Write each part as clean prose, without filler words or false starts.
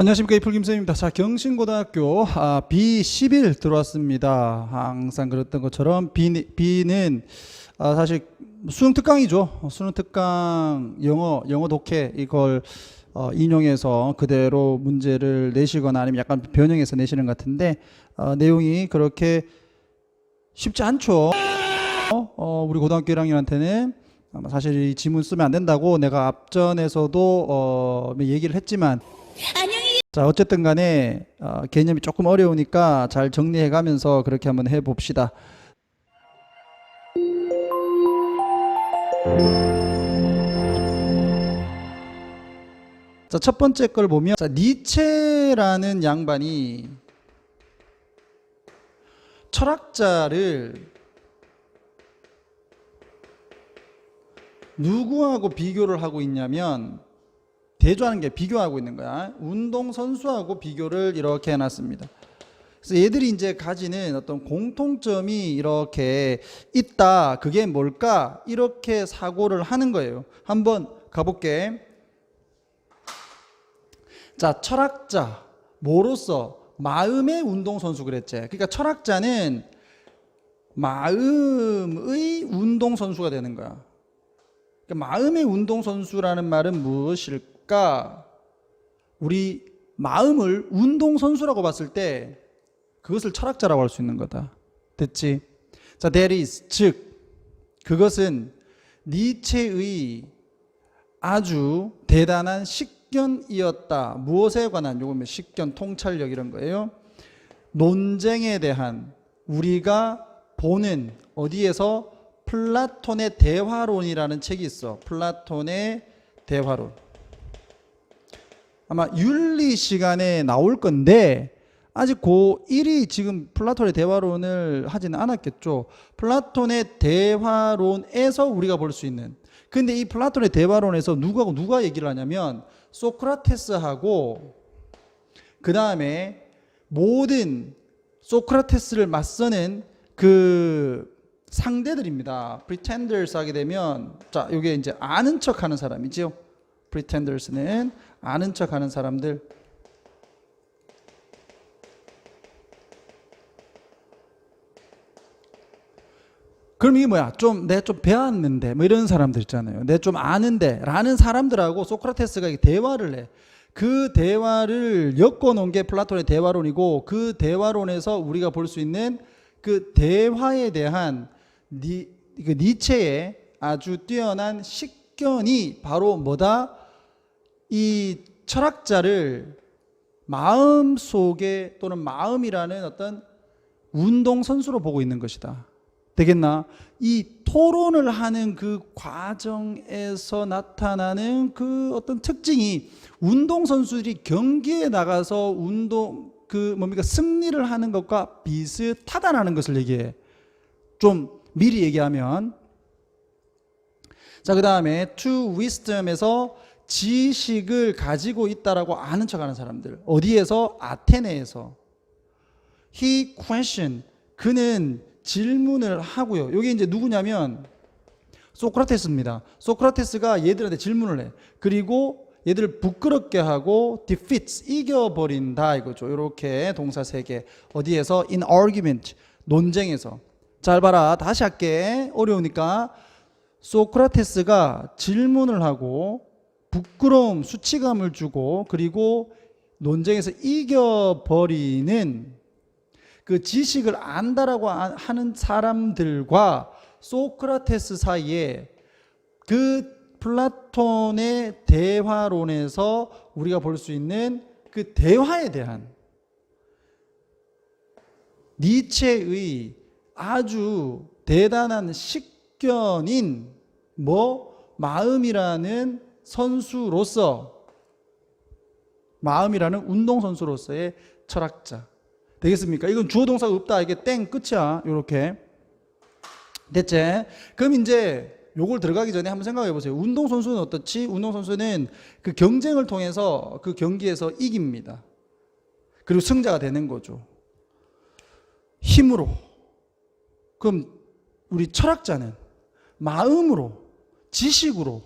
안녕하십니까, 이풀김쌤입니다. 자, 경신고등학교 B11 들어왔습니다. 항상 그랬던 것처럼 B는 사실 수능 특강이죠. 수능 특강 영어 독해 이걸 인용해서 그대로 문제를 내시거나 아니면 약간 변형해서 내시는 것 같은데 내용이 그렇게 쉽지 않죠. 우리 고등학교 1학년한테는 사실 이 지문 쓰면 안 된다고 내가 앞전에서도 얘기를 했지만, 자, 어쨌든 간에 개념이 조금 어려우니까 잘 정리해 가면서 그렇게 한번 해 봅시다. 자, 첫 번째 걸 보면, 자, 니체라는 양반이 철학자를 누구하고 비교를 하고 있냐면, 대조하는 게 비교하고 있는 거야. 운동선수하고 비교를 이렇게 해놨습니다. 그래서 얘들이 이제 가지는 어떤 공통점이 이렇게 있다. 그게 뭘까? 이렇게 사고를 하는 거예요. 한번 가볼게. 자, 철학자, 뭐로서? 마음의 운동선수 그랬지. 그러니까 철학자는 마음의 운동선수가 되는 거야. 그러니까 마음의 운동선수라는 말은 무엇일까? 우리 마음을 운동선수라고 봤을 때 그것을 철학자라고 할 수 있는 거다. 됐지? 자, that is, 즉 그것은 니체의 아주 대단한 식견이었다. 무엇에 관한? 요거면 식견, 통찰력 이런 거예요. 논쟁에 대한, 우리가 보는, 어디에서? 플라톤의 대화론이라는 책이 있어. 플라톤의 대화론. 아마 윤리 시간에 나올 건데 아직 고1이 지금 플라톤의 대화론을 하지는 않았겠죠. 플라톤의 대화론에서 우리가 볼 수 있는, 근데 이 플라톤의 대화론에서 누가 얘기를 하냐면 소크라테스하고 그 다음에 모든 소크라테스를 맞서는 그 상대들입니다. pretenders 하게 되면, 자, 이게 이제 아는 척 하는 사람이죠. pretenders는 아는 척 하는 사람들. 그럼 이게 뭐야? 내가 좀 배웠는데, 뭐 이런 사람들 있잖아요. 내가 좀 아는데, 라는 사람들하고 소크라테스가 대화를 해. 그 대화를 엮어 놓은 게 플라톤의 대화론이고, 그 대화론에서 우리가 볼 수 있는 그 대화에 대한 니체의 아주 뛰어난 식견이 바로 뭐다? 이 철학자를 마음 속에, 또는 마음이라는 어떤 운동선수로 보고 있는 것이다. 되겠나? 이 토론을 하는 그 과정에서 나타나는 그 어떤 특징이, 운동선수들이 경기에 나가서 승리를 하는 것과 비슷하다는 것을 얘기해. 좀 미리 얘기하면. 자, 그 다음에 to wisdom에서 지식을 가지고 있다라고 아는 척하는 사람들. 어디에서? 아테네에서. He questioned, 그는 질문을 하고요. 이게 이제 누구냐면 소크라테스입니다. 소크라테스가 얘들한테 질문을 해. 그리고 얘들을 부끄럽게 하고 defeats, 이겨버린다 이거죠. 이렇게 동사 3개. 어디에서? in argument, 논쟁에서. 잘 봐라. 다시 할게. 어려우니까. 소크라테스가 질문을 하고 부끄러움, 수치감을 주고 그리고 논쟁에서 이겨버리는 그 지식을 안다라고 하는 사람들과 소크라테스 사이에 그 플라톤의 대화론에서 우리가 볼 수 있는 그 대화에 대한 니체의 아주 대단한 식견인 마음이라는 선수로서, 마음이라는 운동선수로서의 철학자. 되겠습니까? 이건 주어 동사가 없다. 이게 땡 끝이야. 요렇게. 됐지? 그럼 이제 요걸 들어가기 전에 한번 생각해 보세요. 운동선수는 어떻지? 운동선수는 그 경쟁을 통해서 그 경기에서 이깁니다. 그리고 승자가 되는 거죠. 힘으로. 그럼 우리 철학자는 마음으로, 지식으로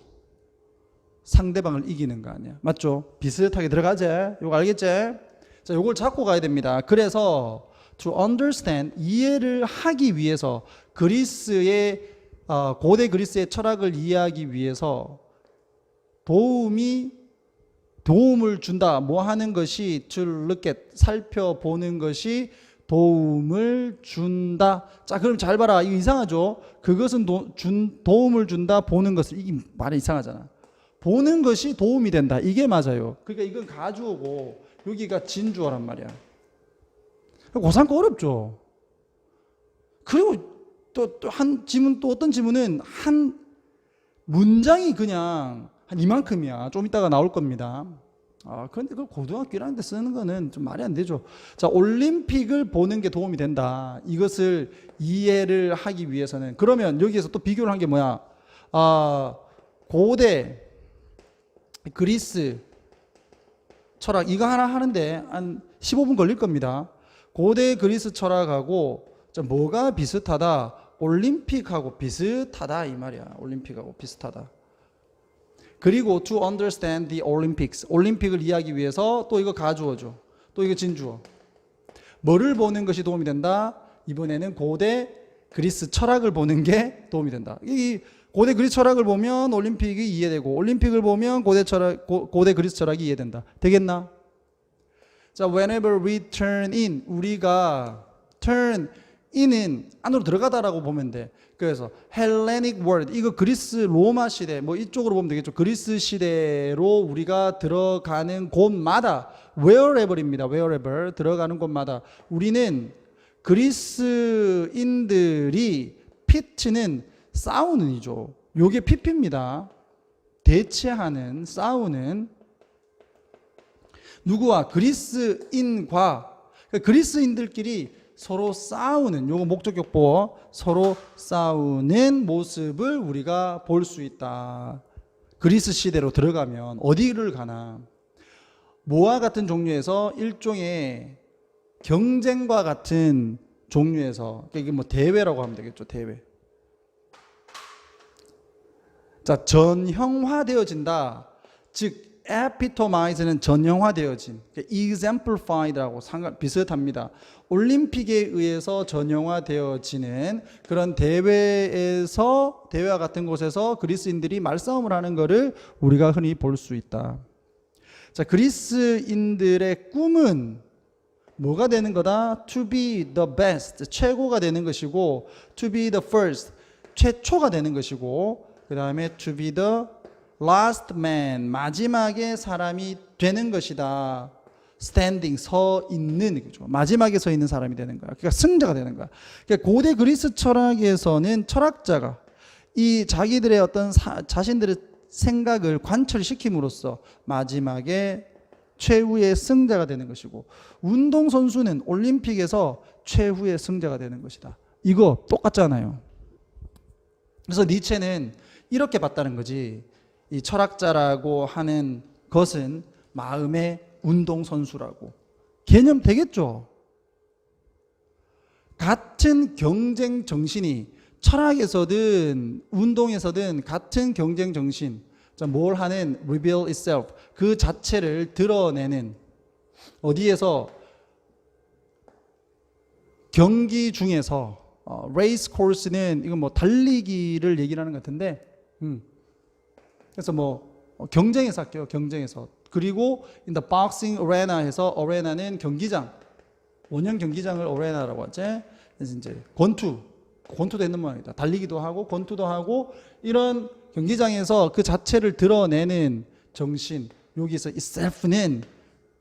상대방을 이기는 거 아니야. 맞죠? 비슷하게 들어가지? 이거 알겠지? 자, 요걸 잡고 가야 됩니다. 그래서 to understand, 이해를 하기 위해서 그리스의 고대 그리스의 철학을 이해하기 위해서 도움을 준다. 뭐 하는 것이 to look at, 살펴보는 것이 도움을 준다. 자, 그럼 잘 봐라. 이거 이상하죠? 그것은 도움을 준다. 보는 것을. 이게 말이 이상하잖아. 보는 것이 도움이 된다. 이게 맞아요. 그러니까 이건 가주어고 여기가 진주어란 말이야. 고상과 어렵죠. 그리고 또 한 지문, 또 어떤 지문은 한 문장이 그냥 한 이만큼이야. 좀 이따가 나올 겁니다. 그런데 그걸 고등학교 1학년 때 쓰는 거는 좀 말이 안 되죠. 자, 올림픽을 보는 게 도움이 된다. 이것을 이해를 하기 위해서는. 그러면 여기에서 또 비교를 한 게 뭐야? 고대 그리스 철학, 이거 하나 하는데 한 15분 걸릴 겁니다. 고대 그리스 철학하고 뭐가 비슷하다? 올림픽하고 비슷하다 이 말이야. 올림픽하고 비슷하다. 그리고 to understand the Olympics, 올림픽을 이해하기 위해서 또 이거 가주어죠. 또 이거 진주어. 뭐를 보는 것이 도움이 된다? 이번에는 고대 그리스 철학을 보는 게 도움이 된다. 이 고대 그리스 철학을 보면 올림픽이 이해되고, 올림픽을 보면 고대 그리스 철학이 이해된다. 되겠나? 자, whenever we turn in, 우리가 turn in은 안으로 들어가다라고 보면 돼. 그래서 Hellenic world, 이거 그리스 로마 시대, 뭐 이쪽으로 보면 되겠죠. 그리스 시대로 우리가 들어가는 곳마다, wherever입니다. wherever, 들어가는 곳마다 우리는 그리스인들이 pit는 싸우는 이죠. 요게 PP입니다. 대체하는, 싸우는. 누구와? 그리스인과. 그러니까 그리스인들끼리 서로 싸우는, 요거 목적격보, 서로 싸우는 모습을 우리가 볼 수 있다. 그리스 시대로 들어가면 어디를 가나? 뭐와 같은 종류에서 일종의 경쟁과 같은 종류에서, 이게 뭐 대회라고 하면 되겠죠. 대회. 자, 전형화되어진다. 즉 epitomize는 전형화되어진, exemplified라고 비슷합니다. 올림픽에 의해서 전형화되어지는 그런 대회에서, 대회와 같은 곳에서 그리스인들이 말싸움을 하는 것을 우리가 흔히 볼 수 있다. 자, 그리스인들의 꿈은 뭐가 되는 거다? To be the best, 최고가 되는 것이고, to be the first, 최초가 되는 것이고, 그 다음에 to be the last man, 마지막에 사람이 되는 것이다. standing, 서 있는 거죠. 마지막에 서 있는 사람이 되는 거야. 그러니까 승자가 되는 거야. 그러니까 고대 그리스 철학에서는 철학자가 이 자기들의 어떤 자신들의 생각을 관철시킴으로써 마지막에 최후의 승자가 되는 것이고, 운동선수는 올림픽에서 최후의 승자가 되는 것이다. 이거 똑같잖아요. 그래서 니체는 이렇게 봤다는 거지. 이 철학자라고 하는 것은 마음의 운동선수라고. 개념 되겠죠? 같은 경쟁 정신이 철학에서든 운동에서든 같은 경쟁 정신, 뭘 하는? reveal itself, 그 자체를 드러내는, 어디에서? 경기 중에서. 레이스 코스는 이건 뭐 달리기를 얘기를 하는 것 같은데, 그래서 뭐 경쟁에서 할게요. 경쟁에서. 그리고 in the boxing arena 해서, arena는 경기장, 원형 경기장을 arena라고 하지. 그래서 이제 권투도 있는 모양이다. 달리기도 하고 권투도 하고, 이런 경기장에서 그 자체를 드러내는 정신, 여기서 itself는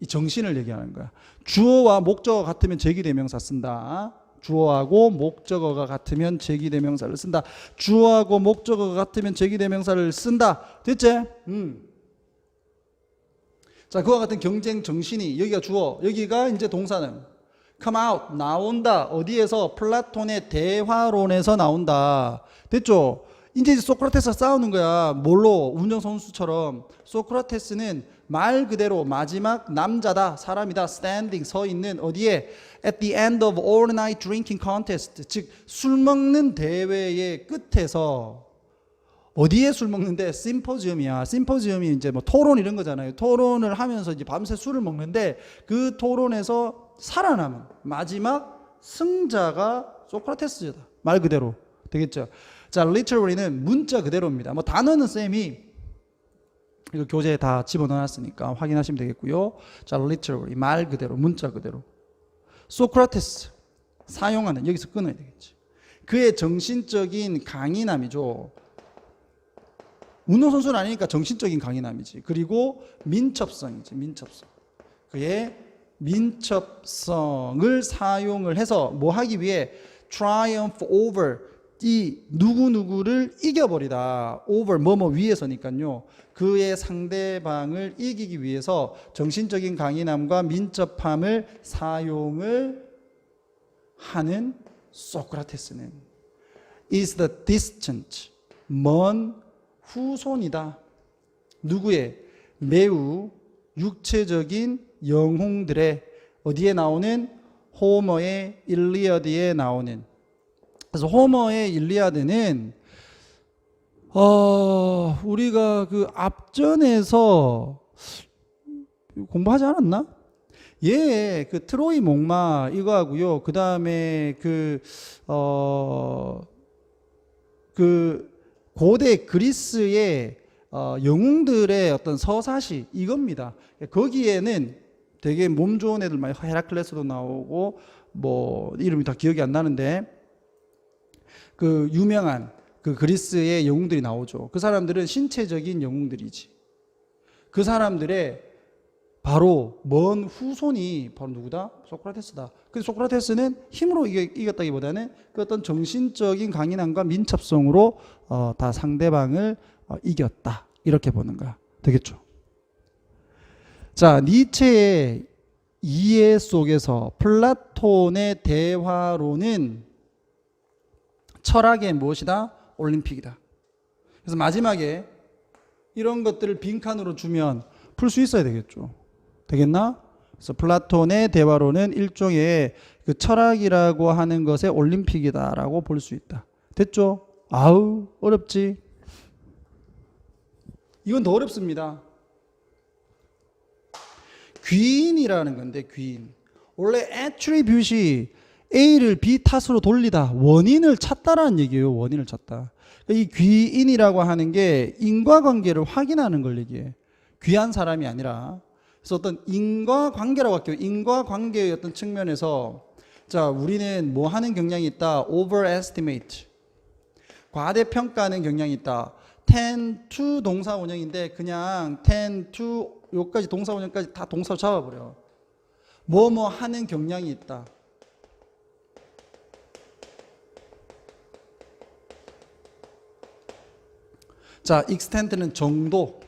이 정신을 얘기하는 거야. 주어와 목적어 같으면 제기대명사 쓴다. 주어하고 목적어가 같으면 제기대명사를 쓴다. 주어하고 목적어가 같으면 제기대명사를 쓴다. 됐지? 자, 그와 같은 경쟁 정신이, 여기가 주어, 여기가 이제 동사는 come out, 나온다. 어디에서? 플라톤의 대화론에서 나온다. 됐죠? 이제 소크라테스가 싸우는 거야. 뭘로? 운동선수처럼. 소크라테스는 말 그대로 마지막 남자다, 사람이다, standing, 서 있는, 어디에? At the end of all night drinking contest, 즉 술 먹는 대회의 끝에서 어디에 술 먹는데? 심포지엄이야. 심포지엄이 이제 뭐 토론 이런 거잖아요. 토론을 하면서 이제 밤새 술을 먹는데 그 토론에서 살아남은 마지막 승자가 소크라테스다. 말 그대로. 되겠죠? 자, literally는 문자 그대로입니다. 뭐 단어는 쌤이 이거 교재에 다 집어넣어놨으니까 확인하시면 되겠고요. 자, literally 말 그대로, 문자 그대로. 소크라테스 사용하는, 여기서 끊어야 되겠지. 그의 정신적인 강인함이죠. 운동선수는 아니니까 정신적인 강인함이지. 그리고 민첩성이지, 민첩성. 그의 민첩성을 사용을 해서 뭐 하기 위해 triumph over, 이 누구누구를 이겨버리다. over 뭐뭐 위에서니까요. 그의 상대방을 이기기 위해서 정신적인 강인함과 민첩함을 사용을 하는 소크라테스는 is the distant, 먼 후손이다. 누구의? 매우 육체적인 영웅들의, 어디에 나오는? 호머의 일리아드에 나오는. 그래서 호머의 일리아드는 우리가 그 앞전에서 공부하지 않았나? 예, 그 트로이 목마 이거 하고요. 그 다음에 그 고대 그리스의 영웅들의 어떤 서사시 이겁니다. 거기에는 되게 몸 좋은 애들 많이, 헤라클레스도 나오고 뭐 이름이 다 기억이 안 나는데 그 유명한 그 그리스의 영웅들이 나오죠. 그 사람들은 신체적인 영웅들이지. 그 사람들의 바로 먼 후손이 바로 누구다? 소크라테스다. 근데 소크라테스는 힘으로 이겼다기보다는 그 어떤 정신적인 강인함과 민첩성으로 다 상대방을 이겼다. 이렇게 보는 거야. 되겠죠? 자, 니체의 이해 속에서 플라톤의 대화로는 철학의 무엇이다? 올림픽이다. 그래서 마지막에 이런 것들을 빈칸으로 주면 풀 수 있어야 되겠죠. 되겠나? 그래서 플라톤의 대화로는 일종의 그 철학이라고 하는 것의 올림픽이다라고 볼 수 있다. 됐죠? 아우, 어렵지? 이건 더 어렵습니다. 귀인이라는 건데, 귀인. 원래 attribute이 A를 B 탓으로 돌리다, 원인을 찾다라는 얘기예요. 원인을 찾다. 이 귀인이라고 하는 게 인과관계를 확인하는 걸 얘기해. 귀한 사람이 아니라. 그래서 어떤 인과관계라고 할게요. 인과관계의 어떤 측면에서 자, 우리는 뭐 하는 경향이 있다. overestimate. 과대평가하는 경향이 있다. tend to 동사 원형인데 그냥 tend to 요까지 동사 원형까지 다 동사로 잡아버려. 뭐뭐 하는 경향이 있다. 자, extent는 정도.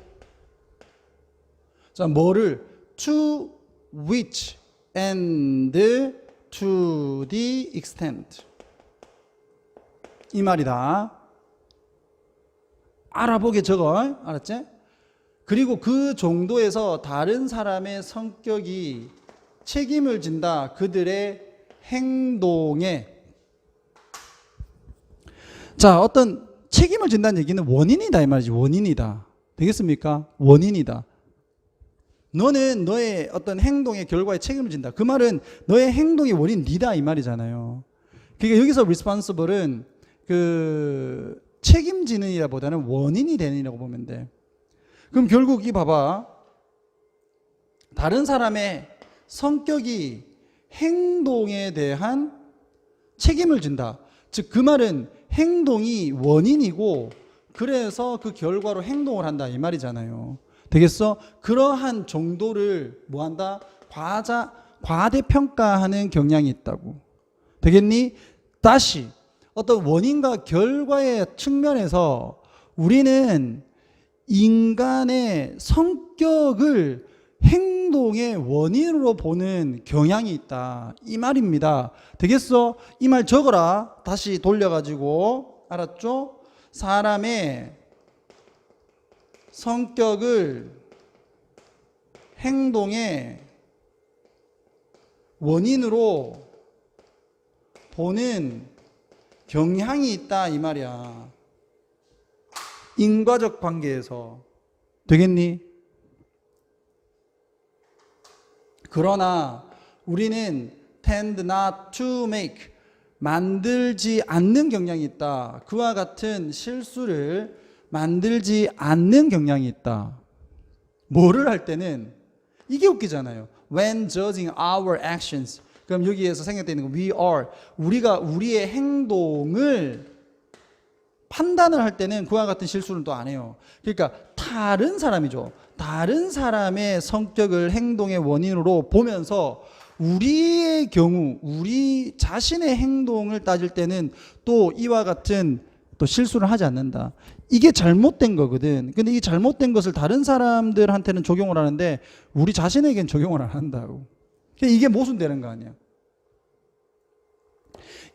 자, 뭐를? to which and to the extent. 이 말이다. 알아보게 적어. 알았지? 그리고 그 정도에서 다른 사람의 성격이 책임을 진다. 그들의 행동에. 자, 어떤 책임을 진다는 얘기는 원인이다 이 말이지. 원인이다. 되겠습니까? 원인이다. 너는 너의 어떤 행동의 결과에 책임을 진다. 그 말은 너의 행동의 원인 니다 이 말이잖아요. 그러니까 여기서 responsible은 그 책임지는 이라보다는 원인이 되는 이라고 보면 돼. 그럼 결국 이 봐봐. 다른 사람의 성격이 행동에 대한 책임을 진다. 즉 그 말은 행동이 원인이고 그래서 그 결과로 행동을 한다 이 말이잖아요. 되겠어? 그러한 정도를 뭐한다? 과대평가하는 경향이 있다고. 되겠니? 다시 어떤 원인과 결과의 측면에서 우리는 인간의 성격을 행동의 원인으로 보는 경향이 있다 이 말입니다. 되겠어? 이 말 적어라. 다시 돌려가지고. 알았죠? 사람의 성격을 행동의 원인으로 보는 경향이 있다 이 말이야. 인과적 관계에서. 되겠니? 그러나 우리는 tend not to make, 만들지 않는 경향이 있다. 그와 같은 실수를 만들지 않는 경향이 있다. 뭐를 할 때는, 이게 웃기잖아요. When judging our actions. 그럼 여기에서 생략되어 있는 거 we are. 우리가 우리의 행동을 판단을 할 때는 그와 같은 실수는 또 안 해요. 그러니까 다른 사람이죠. 다른 사람의 성격을 행동의 원인으로 보면서 우리의 경우, 우리 자신의 행동을 따질 때는 또 이와 같은 또 실수를 하지 않는다. 이게 잘못된 거거든. 근데 이 잘못된 것을 다른 사람들한테는 적용을 하는데 우리 자신에겐 적용을 안 한다고. 이게 모순되는 거 아니야.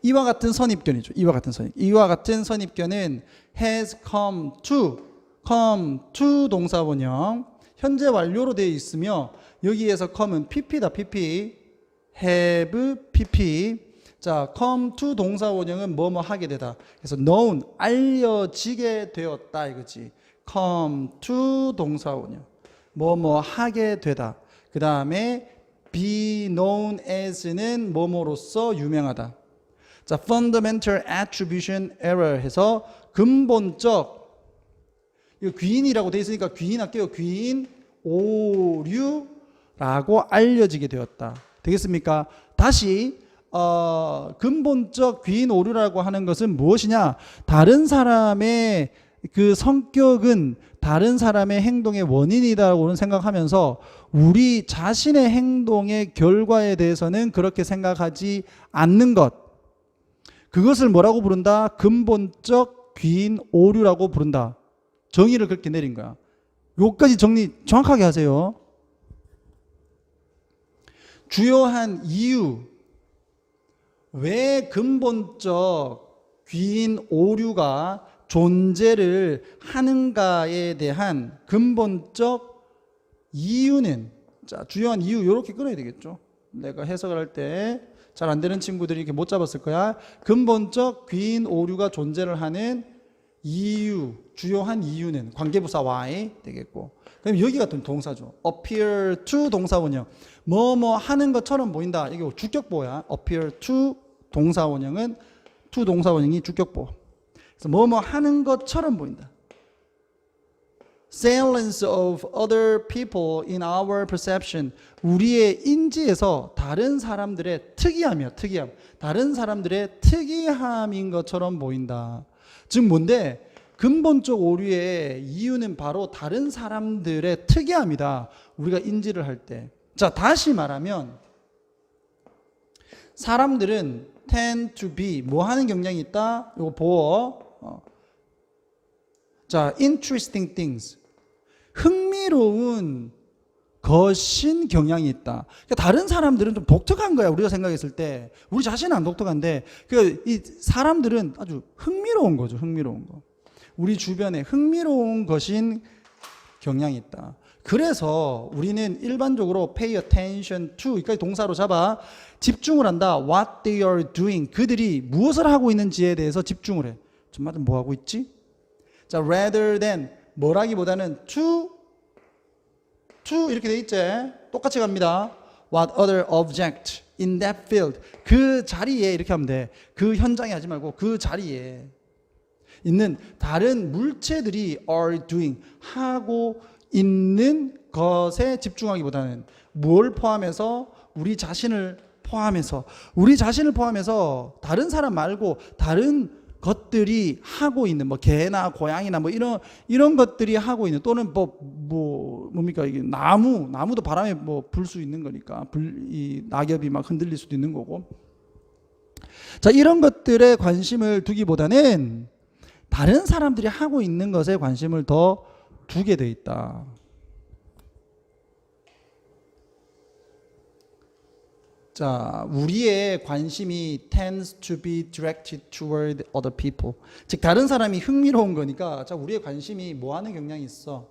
이와 같은 선입견이죠. 이와 같은 선입견은 has come to 동사원형 현재 완료로 되어 있으며 여기에서 come은 pp다. pp have pp. 자, come to 동사원형은 뭐뭐 하게 되다. 그래서 known 알려지게 되었다 이거지. come to 동사원형 뭐뭐 하게 되다. 그 다음에 be known as는 뭐뭐로서 유명하다. 자, fundamental attribution error 해서 근본적, 이거 귀인이라고 되어 있으니까 귀인 할게요. 귀인 오류라고 알려지게 되었다. 되겠습니까? 다시 근본적 귀인 오류라고 하는 것은 무엇이냐? 다른 사람의 그 성격은 다른 사람의 행동의 원인이다라고는 생각하면서 우리 자신의 행동의 결과에 대해서는 그렇게 생각하지 않는 것, 그것을 뭐라고 부른다? 근본적 귀인 오류라고 부른다. 정의를 그렇게 내린 거야. 요까지 정리 정확하게 하세요. 주요한 이유, 왜 근본적 귀인 오류가 존재를 하는가에 대한 근본적 이유는, 자, 주요한 이유 이렇게 끊어야 되겠죠. 내가 해석을 할 때 잘 안 되는 친구들이 이렇게 못 잡았을 거야. 근본적 귀인 오류가 존재를 하는 이유, 주요한 이유는 관계부사 why 되겠고, 그럼 여기가 또 동사죠. appear to 동사원형 뭐뭐 하는 것처럼 보인다. 이게 주격보야. appear to 동사원형은 to 동사원형이 주격보. 그래서 뭐뭐 하는 것처럼 보인다. Silence of other people in our perception. 우리의 인지에서 다른 사람들의 특이함이야. 특이함. 다른 사람들의 특이함인 것처럼 보인다. 즉 뭔데? 근본적 오류의 이유는 바로 다른 사람들의 특이함이다. 우리가 인지를 할 때. 자, 다시 말하면 사람들은 tend to be 뭐 하는 경향이 있다? 이거 보어. 자, interesting things. 흥미로운 것인 경향이 있다. 그러니까 다른 사람들은 좀 독특한 거야. 우리가 생각했을 때. 우리 자신은 안 독특한데 이 사람들은 아주 흥미로운 거죠. 흥미로운 거. 우리 주변에 흥미로운 것인 경향이 있다. 그래서 우리는 일반적으로 pay attention to, 여기까지 동사로 잡아 집중을 한다. What they are doing. 그들이 무엇을 하고 있는지에 대해서 집중을 해. 정말 뭐 하고 있지? 자, rather than 뭐라기보다는 to 이렇게 돼 있지? 똑같이 갑니다. What other object in that field. 그 자리에 이렇게 하면 돼. 그 현장에 하지 말고 그 자리에 있는 다른 물체들이 are doing 하고 있는 것에 집중하기보다는 뭘 포함해서? 우리 자신을 포함해서 다른 사람 말고 다른 것들이 하고 있는 뭐 개나 고양이나 뭐 이런 것들이 하고 있는, 또는 뭡니까 이게 나무도 바람에 뭐 불 수 있는 거니까 이 낙엽이 막 흔들릴 수도 있는 거고. 자, 이런 것들에 관심을 두기보다는 다른 사람들이 하고 있는 것에 관심을 더 두게 돼 있다. 자, 우리의 관심이 tends to be directed toward other people. 즉 다른 사람이 흥미로운 거니까, 자, 우리의 관심이 뭐 하는 경향이 있어?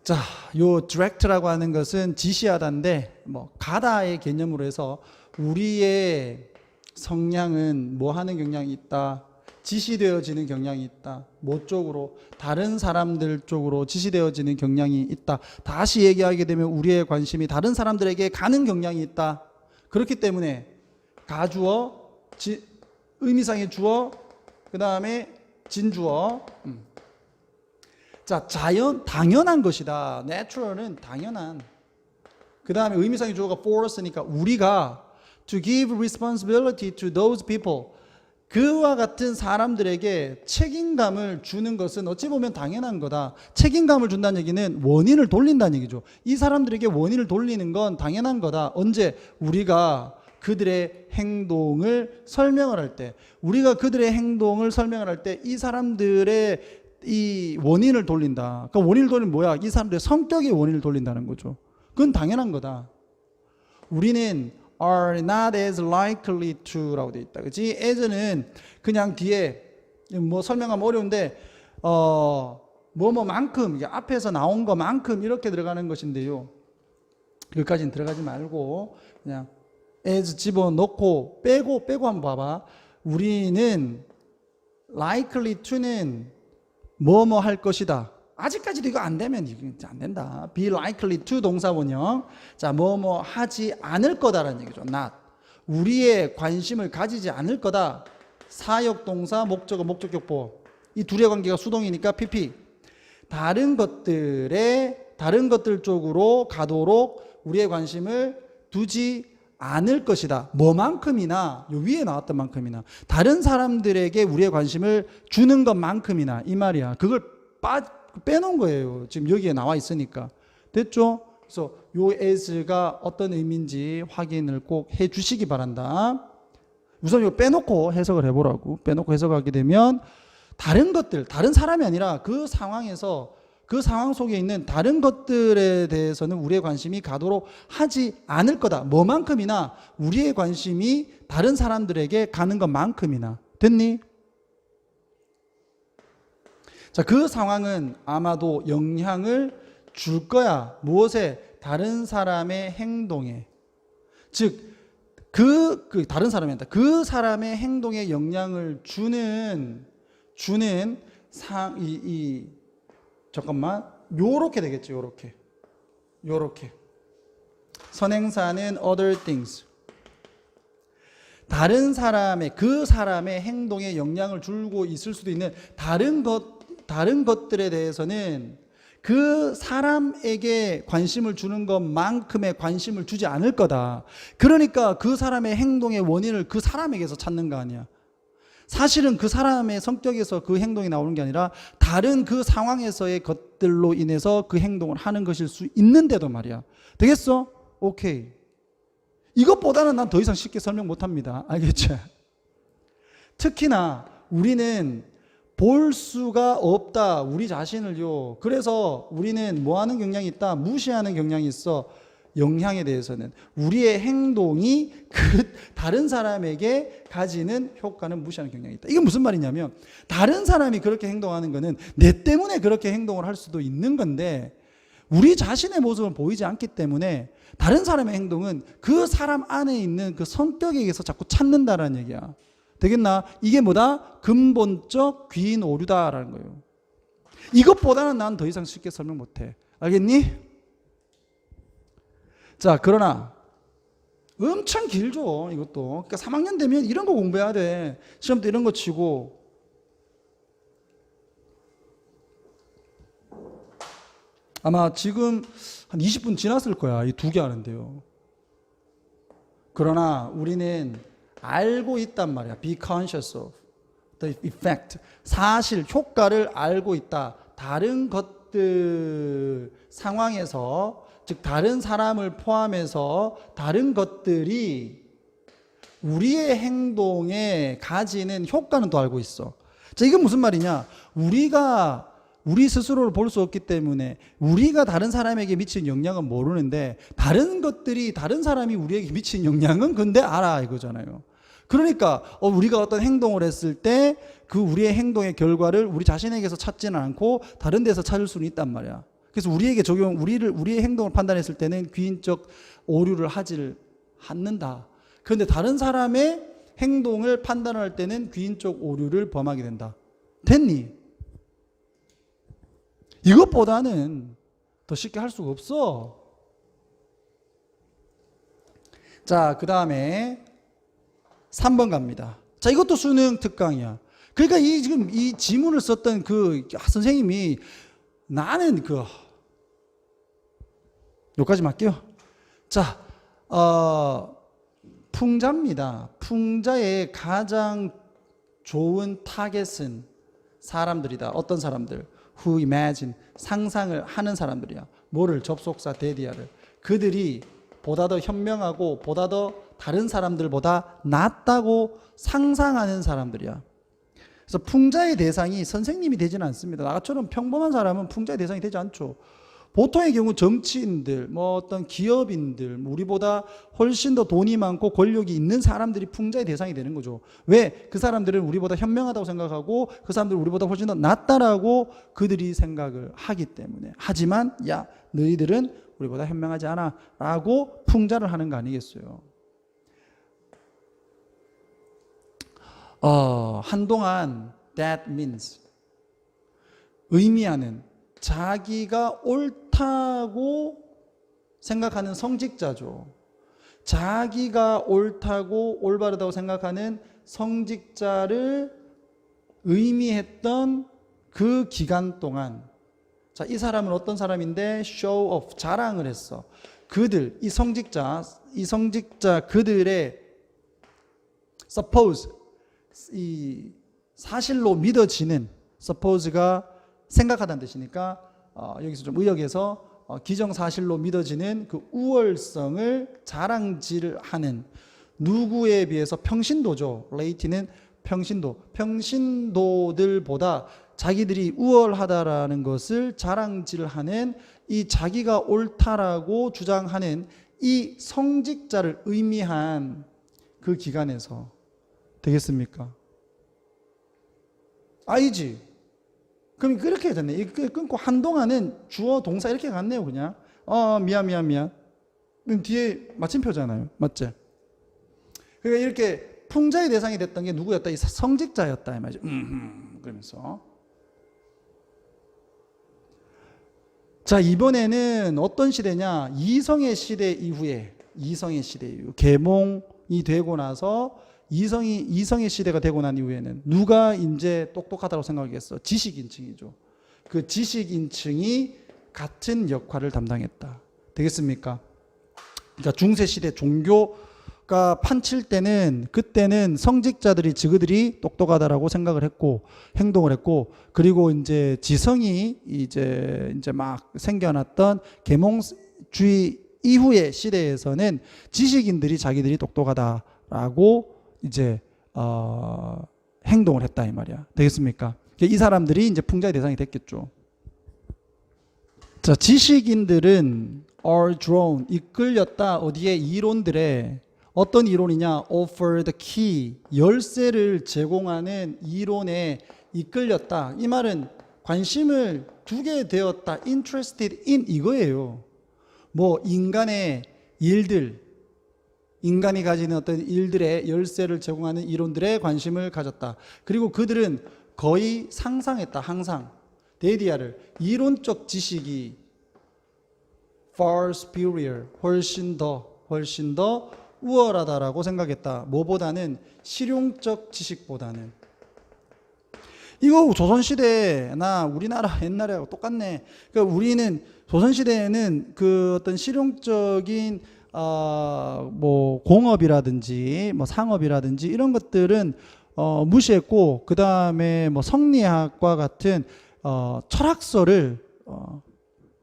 자, 요 direct라고 하는 것은 지시하다인데 뭐 가다의 개념으로 해서 우리의 성향은 뭐 하는 경향이 있다? 지시되어지는 경향이 있다. 뭐 쪽으로? 다른 사람들 쪽으로 지시되어지는 경향이 있다. 다시 얘기하게 되면 우리의 관심이 다른 사람들에게 가는 경향이 있다. 그렇기 때문에 가주어, 의미상의 주어, 그 다음에 진주어. 자, 당연한 것이다. natural은 당연한. 그 다음에 의미상의 주어가 force니까 우리가 to give responsibility to those people, 그와 같은 사람들에게 책임감을 주는 것은 어찌 보면 당연한 거다. 책임감을 준다는 얘기는 원인을 돌린다는 얘기죠. 이 사람들에게 원인을 돌리는 건 당연한 거다. 언제? 우리가 그들의 행동을 설명을 할 때, 우리가 그들의 행동을 설명을 할 때 이 사람들의 이 원인을 돌린다. 그러니까 원인을 돌리는 뭐야? 이 사람들의 성격의 원인을 돌린다는 거죠. 그건 당연한 거다. 우리는 are not as likely to 라고 되어 있다. 그치? as는 그냥 뒤에 뭐 설명하면 어려운데 뭐뭐만큼, 이게 앞에서 나온 것만큼 이렇게 들어가는 것인데요. 여기까지는 들어가지 말고 그냥 as 집어넣고 빼고 한번 봐봐. 우리는 likely to는 뭐뭐 할 것이다. 아직까지도 이거 안 되면 이거 안 된다. be likely to 동사원형. 자, 뭐뭐 하지 않을 거다라는 얘기죠. not. 우리의 관심을 가지지 않을 거다. 사역 동사, 목적어, 목적격보. 이 둘의 관계가 수동이니까 pp. 다른 것들 쪽으로 가도록 우리의 관심을 두지 않을 것이다. 뭐만큼이나, 요 위에 나왔던 만큼이나, 다른 사람들에게 우리의 관심을 주는 것만큼이나, 이 말이야. 그걸 빼놓은 거예요. 지금 여기에 나와 있으니까. 됐죠? 그래서 요 as가 어떤 의미인지 확인을 꼭 해 주시기 바란다. 우선 이거 빼놓고 해석을 해보라고. 빼놓고 해석하게 되면 다른 것들, 다른 사람이 아니라 그 상황에서, 그 상황 속에 있는 다른 것들에 대해서는 우리의 관심이 가도록 하지 않을 거다. 뭐만큼이나 우리의 관심이 다른 사람들에게 가는 것만큼이나. 됐니? 자, 그 상황은 아마도 영향을 줄 거야. 무엇에? 다른 사람의 행동에. 즉, 다른 사람이란다. 그 사람의 행동에 영향을 주는 잠깐만. 요렇게 되겠죠. 요렇게. 선행사는 other things. 다른 사람의, 그 사람의 행동에 영향을 주고 있을 수도 있는 다른 것들에 대해서는 그 사람에게 관심을 주는 것만큼의 관심을 주지 않을 거다. 그러니까 그 사람의 행동의 원인을 그 사람에게서 찾는 거 아니야. 사실은 그 사람의 성격에서 그 행동이 나오는 게 아니라 다른 그 상황에서의 것들로 인해서 그 행동을 하는 것일 수 있는데도 말이야. 되겠어? 오케이. 이것보다는 난 더 이상 쉽게 설명 못합니다. 알겠죠? 특히나 우리는 볼 수가 없다. 우리 자신을요. 그래서 우리는 뭐 하는 경향이 있다? 무시하는 경향이 있어. 영향에 대해서는. 우리의 행동이 다른 사람에게 가지는 효과는 무시하는 경향이 있다. 이게 무슨 말이냐면 다른 사람이 그렇게 행동하는 거는 내 때문에 그렇게 행동을 할 수도 있는 건데 우리 자신의 모습을 보이지 않기 때문에 다른 사람의 행동은 그 사람 안에 있는 그 성격에 의해서 자꾸 찾는다라는 얘기야. 되겠나? 이게 뭐다? 근본적 귀인 오류다라는 거예요. 이것보다는 난 더 이상 쉽게 설명 못해. 알겠니? 자, 그러나 엄청 길죠. 이것도. 그러니까 3학년 되면 이런 거 공부해야 돼. 시험 때 이런 거 치고. 아마 지금 한 20분 지났을 거야. 이 두 개 하는데요. 그러나 우리는 알고 있단 말이야. Be conscious of the effect. 사실 효과를 알고 있다. 다른 것들 상황에서, 즉 다른 사람을 포함해서 다른 것들이 우리의 행동에 가지는 효과는 또 알고 있어. 자, 이건 무슨 말이냐? 우리가 우리 스스로를 볼 수 없기 때문에 우리가 다른 사람에게 미치는 영향은 모르는데 다른 것들이 다른 사람이 우리에게 미치는 영향은 근데 알아 이거잖아요. 그러니까 우리가 어떤 행동을 했을 때 그 우리의 행동의 결과를 우리 자신에게서 찾지는 않고 다른 데서 찾을 수는 있단 말이야. 그래서 우리에게 우리의 행동을 판단했을 때는 귀인적 오류를 하지를 않는다. 그런데 다른 사람의 행동을 판단할 때는 귀인적 오류를 범하게 된다. 됐니? 이것보다는 더 쉽게 할 수가 없어. 자, 그 다음에 3번 갑니다. 자, 이것도 수능 특강이야. 그러니까 지금 이 지문을 썼던 그 선생님이 나는 여기까지 할게요. 자, 풍자입니다. 풍자의 가장 좋은 타겟은 사람들이다. 어떤 사람들? Who imagine, 상상을 하는 사람들이야. 뭐를? 접속사 데디아를. 그들이 보다 더 현명하고 보다 더 다른 사람들보다 낫다고 상상하는 사람들이야. 그래서 풍자의 대상이 선생님이 되지는 않습니다. 나처럼 평범한 사람은 풍자의 대상이 되지 않죠. 보통의 경우 정치인들, 뭐 어떤 기업인들, 우리보다 훨씬 더 돈이 많고 권력이 있는 사람들이 풍자의 대상이 되는 거죠. 왜? 그 사람들은 우리보다 현명하다고 생각하고 그 사람들은 우리보다 훨씬 더 낫다라고 그들이 생각을 하기 때문에. 하지만 야, 너희들은 우리보다 현명하지 않아 라고 풍자를 하는 거 아니겠어요. 한동안 that means 의미하는 자기가 옳다고 생각하는 성직자죠. 자기가 옳다고 올바르다고 생각하는 성직자를 의미했던 그 기간 동안, 자, 이 사람은 어떤 사람인데 show off, 자랑을 했어. 그들, 이 성직자 그들의 suppose, 이 사실로 믿어지는, suppose가 생각하다는 뜻이니까 여기서 좀 의역해서 기정사실로 믿어지는 그 우월성을 자랑질하는, 누구에 비해서? 평신도죠. 레이티는 평신도들보다 자기들이 우월하다라는 것을 자랑질하는, 이 자기가 옳다라고 주장하는 이 성직자를 의미한 그 기간에서 되겠습니까? 아니지. 그럼 그렇게 됐네. 이거 끊고 한동안은 주어 동사 이렇게 갔네요. 그냥 미안. 그럼 뒤에 마침표잖아요. 맞지? 그러니까 이렇게 풍자의 대상이 됐던 게 누구였다? 이 성직자였다 이 말이죠. 그러면서 자, 이번에는 어떤 시대냐? 이성의 시대 이후에, 계몽이 되고 나서 이성의 시대가 되고 난 이후에는 누가 이제 똑똑하다고 생각했어? 지식인층이죠. 그 지식인층이 같은 역할을 담당했다. 되겠습니까? 그러니까 중세시대 종교가 판칠 때는, 그때는 성직자들이 그들이 똑똑하다라고 생각을 했고 행동을 했고, 그리고 이제 지성이 이제 막 생겨났던 계몽주의 이후의 시대에서는 지식인들이 자기들이 똑똑하다라고 이제 행동을 했다 이 말이야. 되겠습니까? 이 사람들이 이제 풍자의 대상이 됐겠죠. 자, 지식인들은 are drawn, 이끌렸다. 어디에? 이론들에. 어떤 이론이냐? offer the key, 열쇠를 제공하는 이론에 이끌렸다. 이 말은 관심을 두게 되었다. interested in 이거예요. 뭐 인간의 일들, 인간이 가지는 어떤 일들의 열쇠를 제공하는 이론들에 관심을 가졌다. 그리고 그들은 거의 상상했다. 항상 데디아를, 이론적 지식이 far superior, 훨씬 더 우월하다라고 생각했다. 뭐보다는? 실용적 지식보다는. 이거 조선시대나 우리나라 옛날하고 똑같네. 그러니까 우리는 조선시대에는 그 어떤 실용적인 뭐 공업이라든지 뭐 상업이라든지 이런 것들은 무시했고, 그 다음에 뭐 성리학과 같은 철학서를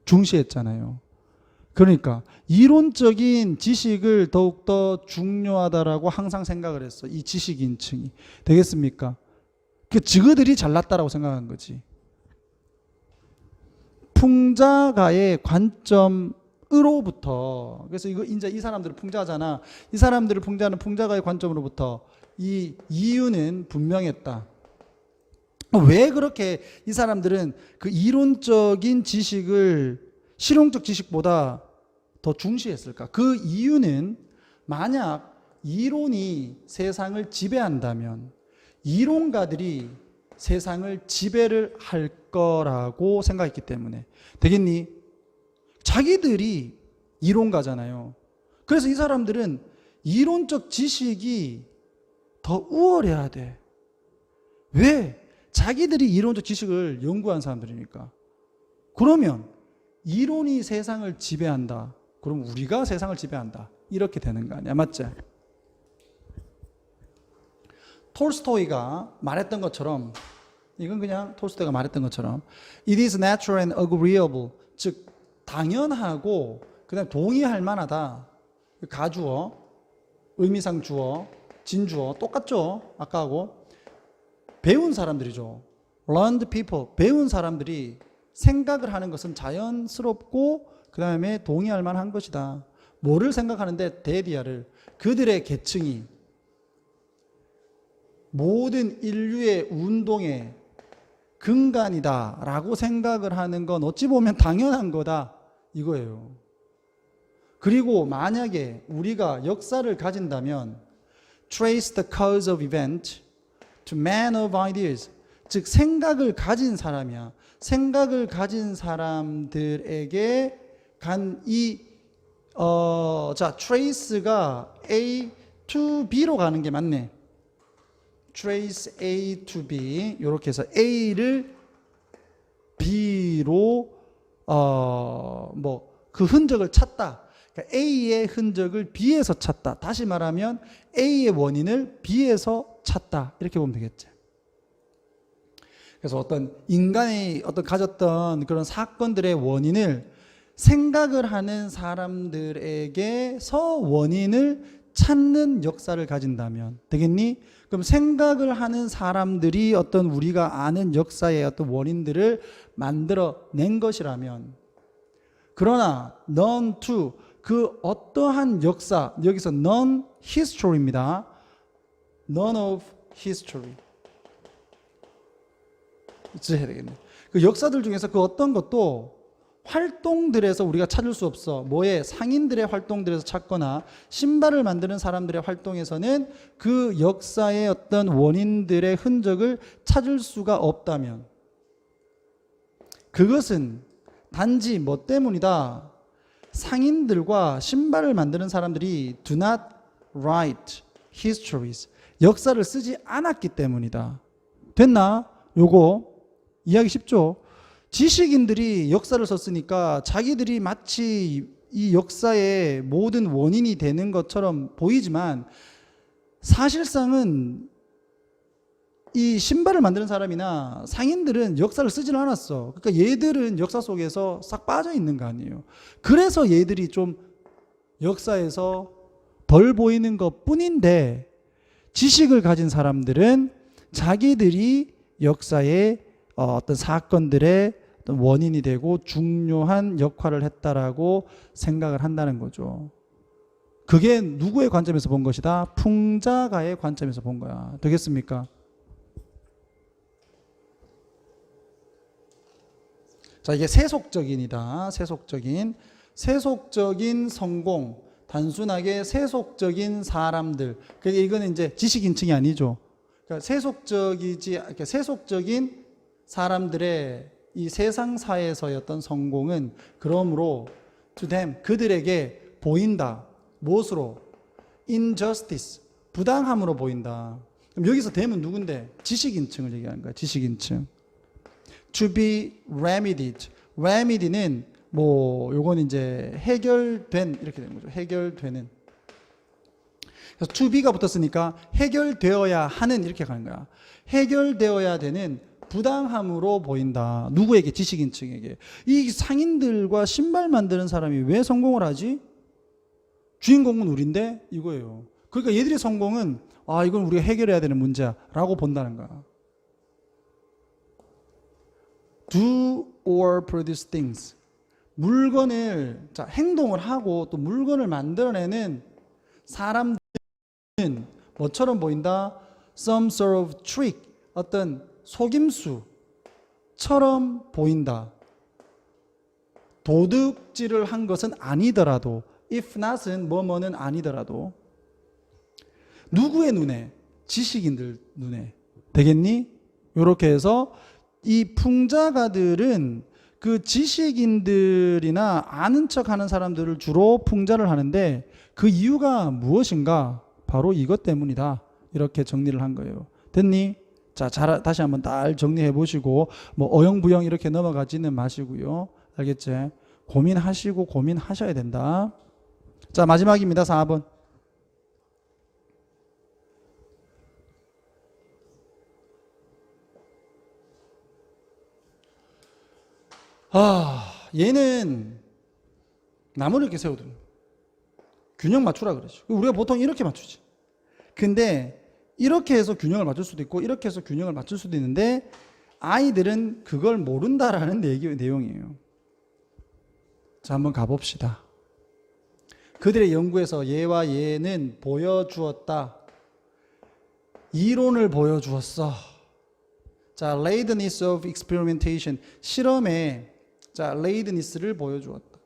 중시했잖아요. 그러니까 이론적인 지식을 더욱더 중요하다라고 항상 생각을 했어. 이 지식인층이. 되겠습니까? 그들이 잘났다라고 생각한 거지. 풍자가의 관점으로부터, 그래서 이제 이 사람들을 풍자하잖아. 이 사람들을 풍자하는 풍자가의 관점으로부터 이 이유는 분명했다. 왜 그렇게 이 사람들은 그 이론적인 지식을 실용적 지식보다 더 중시했을까? 그 이유는 만약 이론이 세상을 지배한다면 이론가들이 세상을 지배를 할 거라고 생각했기 때문에. 되겠니? 자기들이 이론가잖아요. 그래서 이 사람들은 이론적 지식이 더 우월해야 돼. 왜? 자기들이 이론적 지식을 연구한 사람들이니까. 그러면 이론이 세상을 지배한다. 그럼 우리가 세상을 지배한다. 이렇게 되는 거 아니야. 맞지? 톨스토이가 말했던 것처럼, 이건 그냥 톨스토이가 말했던 것처럼 It is natural and agreeable, 즉 당연하고 그 다음에 동의할 만하다. 가주어, 의미상 주어, 진주어 똑같죠? 아까하고. 배운 사람들이죠. Learned people, 배운 사람들이 생각을 하는 것은 자연스럽고 그 다음에 동의할 만한 것이다. 뭐를 생각하는데? 데디아를, 그들의 계층이 모든 인류의 운동의 근간이다 라고 생각을 하는 건 어찌 보면 당연한 거다 이거예요. 그리고 만약에 우리가 역사를 가진다면 trace the cause of event to man of ideas, 즉 생각을 가진 사람이야. 생각을 가진 사람들에게 간 자, trace가 A to B로 가는 게 맞네. trace A to B, 이렇게 해서 A를 B로 그 흔적을 찾다. 그러니까 A의 흔적을 B에서 찾다. 다시 말하면 A의 원인을 B에서 찾다. 이렇게 보면 되겠지. 그래서 어떤 인간이 가졌던 그런 사건들의 원인을 생각을 하는 사람들에게서 원인을 찾는 역사를 가진다면 되겠니? 그럼 생각을 하는 사람들이 어떤 우리가 아는 역사의 어떤 원인들을 만들어낸 것이라면, 그러나 none to, 그 어떠한 역사, 여기서 none history입니다. none of history 해야 되겠네. 그 역사들 중에서 그 어떤 것도 활동들에서 우리가 찾을 수 없어. 뭐에? 상인들의 활동들에서 찾거나 신발을 만드는 사람들의 활동에서는 그 역사의 어떤 원인들의 흔적을 찾을 수가 없다면, 그것은 단지 뭐 때문이다? 상인들과 신발을 만드는 사람들이 do not write histories, 역사를 쓰지 않았기 때문이다. 됐나? 요거 이해하기 쉽죠? 지식인들이 역사를 썼으니까 자기들이 마치 이 역사의 모든 원인이 되는 것처럼 보이지만, 사실상은 이 신발을 만드는 사람이나 상인들은 역사를 쓰지는 않았어. 그러니까 얘들은 역사 속에서 싹 빠져 있는 거 아니에요. 그래서 얘들이 좀 역사에서 덜 보이는 것 뿐인데, 지식을 가진 사람들은 자기들이 역사의 어떤 사건들의 어떤 원인이 되고 중요한 역할을 했다라고 생각을 한다는 거죠. 그게 누구의 관점에서 본 것이다? 풍자가의 관점에서 본 거야. 되겠습니까? 자, 이게 세속적인이다. 세속적인 성공, 단순하게 세속적인 사람들. 그러니까 이거는 이제 지식인층이 아니죠. 그러니까 세속적인 사람들의 이 세상사에서의 어떤 성공은 그러므로 to them, 그들에게 보인다. 무엇으로? injustice, 부당함으로 보인다. 그럼 여기서 them은 누군데? 지식인층을 얘기하는 거야. 지식인층. to be remedied. remedy는 요건 이제 해결된, 이렇게 되는 거죠. 해결되는. 그래서 to be가 붙었으니까 해결되어야 하는, 이렇게 가는 거야. 해결되어야 되는 부당함으로 보인다. 누구에게? 지식인층에게. 이 상인들과 신발 만드는 사람이 왜 성공을 하지? 주인공은 우리인데 이거예요. 그러니까 얘들의 성공은 이건 우리가 해결해야 되는 문제야 라고 본다는 거야. Do or produce things. 물건을, 행동을 하고 또 물건을 만들어내는 사람들은 뭐처럼 보인다? Some sort of trick, 어떤 속임수처럼 보인다. 도둑질을 한 것은 아니더라도, if not은 뭐뭐는 아니더라도. 누구의 눈에? 지식인들 눈에. 되겠니? 이렇게 해서 이 풍자가들은 그 지식인들이나 아는 척 하는 사람들을 주로 풍자를 하는데 그 이유가 무엇인가? 바로 이것 때문이다. 이렇게 정리를 한 거예요. 됐니? 자, 다시 한번 잘 정리해 보시고 뭐 어영부영 이렇게 넘어가지는 마시고요. 알겠지? 고민하시고 고민하셔야 된다. 자, 마지막입니다. 4번. 얘는 나무를 이렇게 세우더니 균형 맞추라 그러죠. 우리가 보통 이렇게 맞추지. 근데 이렇게 해서 균형을 맞출 수도 있고 이렇게 해서 균형을 맞출 수도 있는데 아이들은 그걸 모른다라는 내용이에요. 자, 한번 가봅시다. 그들의 연구에서 얘와 얘는 보여주었다. 이론을 보여주었어. 자, lateness of experimentation. 실험의 자, lateness를 보여주었다.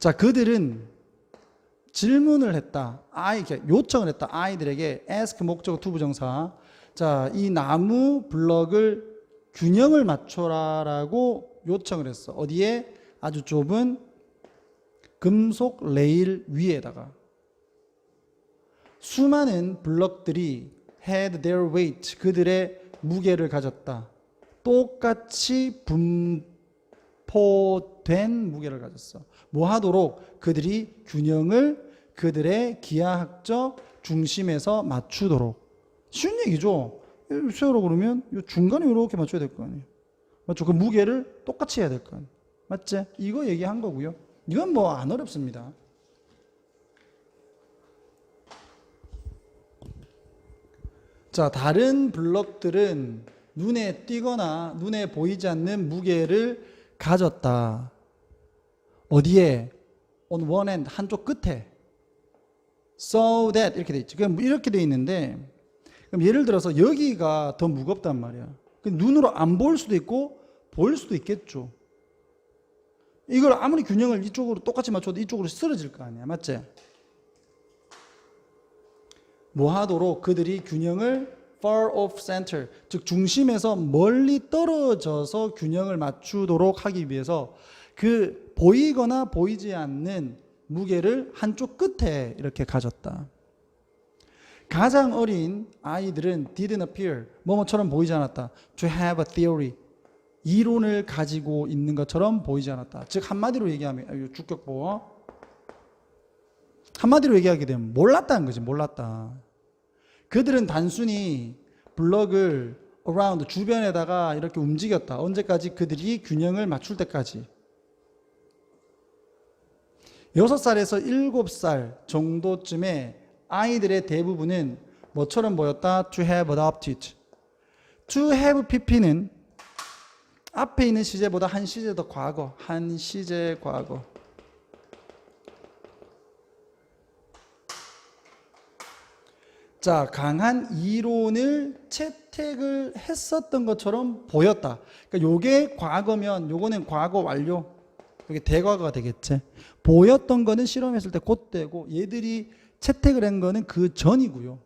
자, 그들은 질문을 했다. 요청을 했다. 아이들에게 ask 목적어 to 부정사. 자, 이 나무 블럭을 균형을 맞춰라라고 요청을 했어. 어디에? 아주 좁은 금속 레일 위에다가. 수많은 블럭들이 had their weight. 그들의 무게를 가졌다. 똑같이 분포된 무게를 가졌어. 뭐 하도록? 그들이 균형을 그들의 기하학적 중심에서 맞추도록. 쉬운 얘기죠. 세우라 그러면 중간에 이렇게 맞춰야 될 거 아니에요. 맞죠? 그 무게를 똑같이 해야 될 거 아니에요. 맞지? 이거 얘기한 거고요. 이건 뭐 안 어렵습니다. 자, 다른 블럭들은 눈에 띄거나 눈에 보이지 않는 무게를 가졌다. 어디에? on one end, 한쪽 끝에. so that 이렇게 돼 있지. 그럼 이렇게 돼 있는데 그럼 예를 들어서 여기가 더 무겁단 말이야. 눈으로 안 보일 수도 있고 보일 수도 있겠죠. 이걸 아무리 균형을 이쪽으로 똑같이 맞춰도 이쪽으로 쓰러질 거 아니야. 맞지? 뭐 하도록? 그들이 균형을 far off center, 즉 중심에서 멀리 떨어져서 균형을 맞추도록 하기 위해서 그 보이거나 보이지 않는 무게를 한쪽 끝에 이렇게 가졌다. 가장 어린 아이들은 didn't appear, 뭐뭐처럼 보이지 않았다. to have a theory, 이론을 가지고 있는 것처럼 보이지 않았다. 즉 한마디로 얘기하면 주격보 한마디로 얘기하게 되면 몰랐다는 거지. 몰랐다. 그들은 단순히 블럭을 around, 주변에다가 이렇게 움직였다. 언제까지? 그들이 균형을 맞출 때까지. 6살에서 7살 정도쯤에 아이들의 대부분은 뭐처럼 보였다? To have adopted. To have pp는 앞에 있는 시제보다 한 시제 더 과거, 한 시제 과거. 자, 강한 이론을 채택을 했었던 것처럼 보였다. 그러니까 요게 과거면 요거는 과거 완료. 이게 대과거가 되겠지. 보였던 거는 실험했을 때 그때고 얘들이 채택을 한 거는 그 전이고요.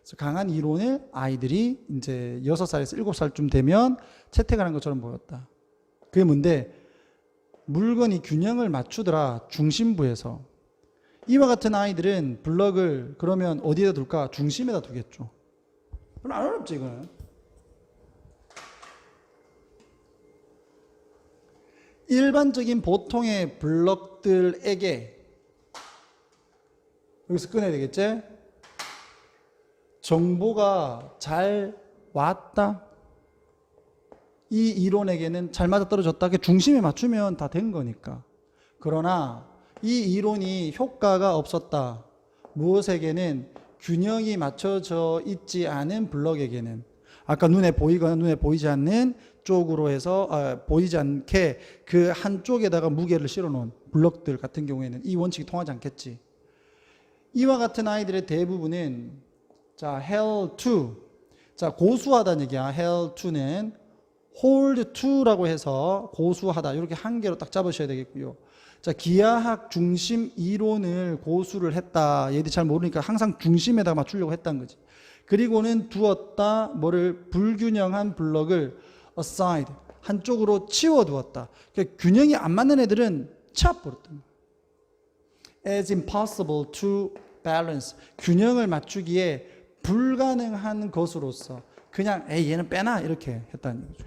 그래서 강한 이론을 아이들이 이제 6살에서 7살쯤 되면 채택을 한 것처럼 보였다. 그게 뭔데? 물건이 균형을 맞추더라. 중심부에서. 이와 같은 아이들은 블럭을 그러면 어디에다 둘까? 중심에다 두겠죠. 별로 안 어렵지 이거는. 일반적인 보통의 블럭들에게 여기서 꺼내야 되겠지? 정보가 잘 왔다. 이 이론에게는 잘 맞아떨어졌다. 중심에 맞추면 다 된 거니까. 그러나 이 이론이 효과가 없었다. 무엇에게는? 균형이 맞춰져 있지 않은 블럭에게는. 아까 눈에 보이거나 눈에 보이지 않는 쪽으로 해서 보이지 않게 그 한쪽에다가 무게를 실어 놓은 블럭들 같은 경우에는 이 원칙이 통하지 않겠지. 이와 같은 아이들의 대부분은 자, held to. 자, 고수하다는 얘기야. held to는 hold to라고 해서 고수하다. 이렇게 한 개로 딱 잡으셔야 되겠고요. 자, 기하학 중심 이론을 고수를 했다. 얘들이 잘 모르니까 항상 중심에다가 맞추려고 했다는 거지. 그리고는 두었다. 뭐를 불균형한 블럭을 aside 한쪽으로 치워두었다. 그러니까 균형이 안 맞는 애들은 치워버렸다. As impossible to balance 균형을 맞추기에 불가능한 것으로서 그냥 얘는 빼놔 이렇게 했다는 거죠.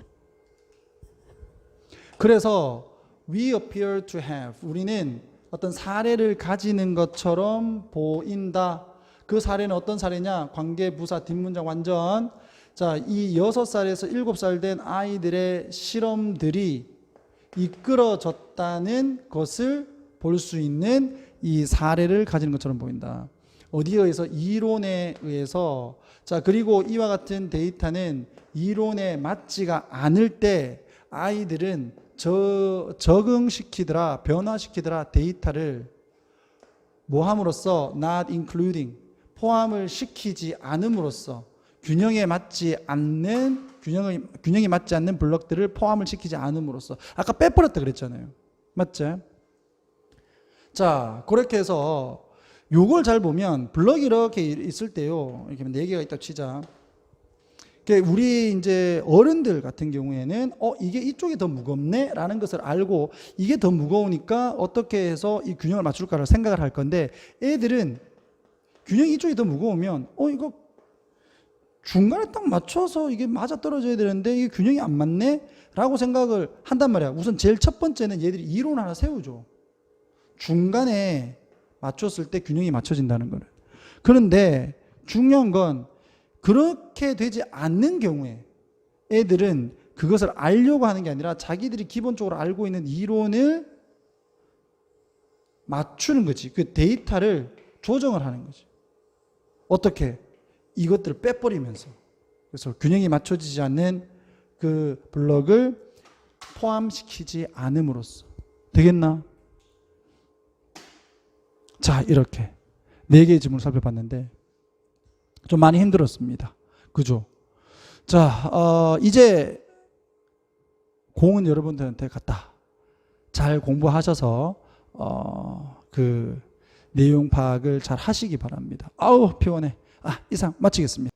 그래서 we appear to have 우리는 어떤 사례를 가지는 것처럼 보인다. 그 사례는 어떤 사례냐? 관계 부사 뒷문장 완전. 자, 이 6살에서 7살 된 아이들의 실험들이 이끌어졌다는 것을 볼 수 있는 이 사례를 가지는 것처럼 보인다. 어디에 의해서? 이론에 의해서. 자, 그리고 이와 같은 데이터는 이론에 맞지가 않을 때 아이들은 적응시키더라, 변화시키더라 데이터를 뭐 함으로써? not including 포함을 시키지 않음으로써 균형이 맞지 않는 블럭들을 포함을 시키지 않음으로써 아까 빼버렸다 그랬잖아요. 맞지? 자, 그렇게 해서 요걸 잘 보면 블럭이 이렇게 있을 때요. 이렇게 4개가 있다고 치자. 우리 이제 어른들 같은 경우에는 이게 이쪽이 더 무겁네 라는 것을 알고 이게 더 무거우니까 어떻게 해서 이 균형을 맞출까를 생각을 할 건데 애들은 균형이 이쪽이 더 무거우면 이거 중간에 딱 맞춰서 이게 맞아 떨어져야 되는데 이게 균형이 안 맞네 라고 생각을 한단 말이야. 우선 제일 첫 번째는 얘들이 이론 하나 세우죠. 중간에 맞췄을 때 균형이 맞춰진다는 거를. 그런데 중요한 건 그렇게 되지 않는 경우에 애들은 그것을 알려고 하는 게 아니라 자기들이 기본적으로 알고 있는 이론을 맞추는 거지. 그 데이터를 조정을 하는 거지. 어떻게? 이것들을 빼버리면서. 그래서 균형이 맞춰지지 않는 그 블럭을 포함시키지 않음으로써. 되겠나? 자, 이렇게 4개의 지문을 살펴봤는데 좀 많이 힘들었습니다. 그죠? 자, 이제 공은 여러분들한테 갔다. 잘 공부하셔서 그 내용 파악을 잘 하시기 바랍니다. 아우 피곤해. 이상 마치겠습니다.